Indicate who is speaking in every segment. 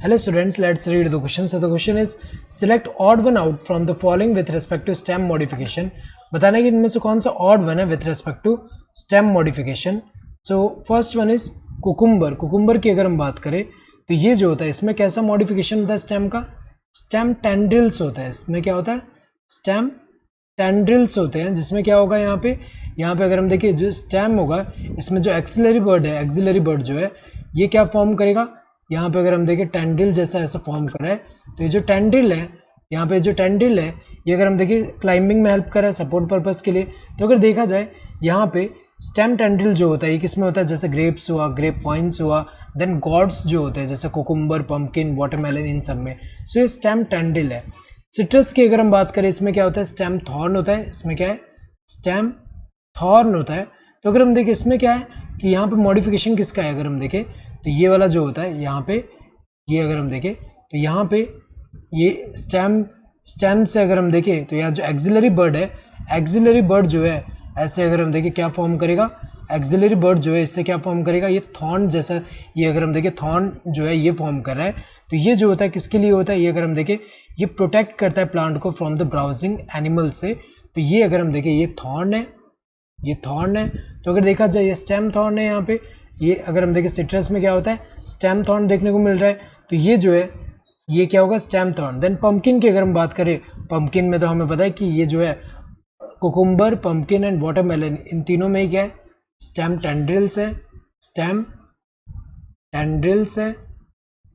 Speaker 1: Hello students, let's read the question. So the question is select odd one out from the following with respect to stem modification. बताना है कि इनमें से कौन सा odd one है with respect to stem modification. So first one is cucumber. cucumber की अगर हम बात करें तो ये जो होता है इसमें कैसा modification होता है stem का? stem tendrils होता है. इसमें क्या होता है? stem tendrils होते हैं जिसमें क्या होगा यहाँ पे अगर हम देखिए जो stem होगा इसमें जो axillary bud जो है ये क्या फॉर्म करेगा? यहाँ पे अगर हम देखें टेंड्रिल जैसा ऐसा फॉर्म कर रहा है तो ये जो टेंड्रिल है यहाँ पे जो टेंड्रिल है ये अगर हम देखें क्लाइंबिंग में हेल्प कर रहा है सपोर्ट पर्पस के लिए। तो अगर देखा जाए यहाँ पे स्टेम टेंड्रिल जो होता है ये किसमें होता है? जैसे ग्रेप्स हुआ, ग्रेप वाइन्स हुआ, देन गॉड्स जो होते हैं जैसे कोकुम्बर, पम्पकिन, वाटरमेलन, इन सब में। सो ये स्टेम टेंड्रिल है। सिट्रस की अगर हम बात करें इसमें क्या होता है? स्टेम थॉर्न होता है। इसमें क्या है? स्टेम थॉर्न होता है। तो अगर हम देखें इसमें क्या है कि यहाँ पे मॉडिफिकेशन किसका है? अगर हम देखें तो ये वाला जो होता है यहाँ पे ये अगर हम देखें तो यहाँ पे ये स्टेम से अगर हम देखें तो यहाँ जो एक्सिलरी बर्ड है, एक्सिलरी बर्ड जो है ऐसे अगर हम देखें क्या फॉर्म करेगा? एक्सिलरी बर्ड जो है इससे क्या फॉर्म करेगा? ये थॉर्न जैसा, ये अगर हम देखें थॉर्न जो है ये फॉर्म कर रहा है। तो ये जो होता है किसके लिए होता है? ये अगर हम देखें ये प्रोटेक्ट करता है प्लांट को फ्रॉम द ब्राउजिंग एनिमल से। तो ये अगर हम देखें ये थॉर्न है, ये थॉर्न है। तो अगर देखा जाए ये स्टेम थॉर्न है यहाँ पे। ये अगर हम देखें सिट्रस में क्या होता है? स्टेम थॉर्न देखने को मिल रहा है। तो ये जो है ये क्या होगा? Stem thorn. देन पम्पकिन की अगर हम बात करें, पम्पकिन में तो हमें पता है कि ये जो है कोकुम्बर, पम्पकिन एंड वाटरमेलन इन तीनों में ही क्या है? स्टेम टेंड्रिल्स है, स्टेम टेंड्रिल्स है,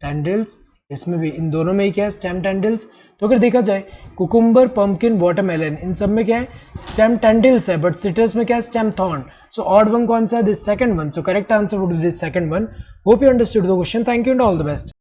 Speaker 1: टेंड्रिल्स। इसमें भी इन दोनों में ही क्या है? Stem tendrils. तो अगर देखा जाए कुकुम्बर, पम्पकिन, वाटरमेलन इन सब में क्या है? स्टेम टेंड्रिल्स है, बट सिट्रस में क्या है? Stem thorn. So odd one कौन सा है? This second one. So correct answer would be this second one. Hope you understood the question. Thank you and all the best.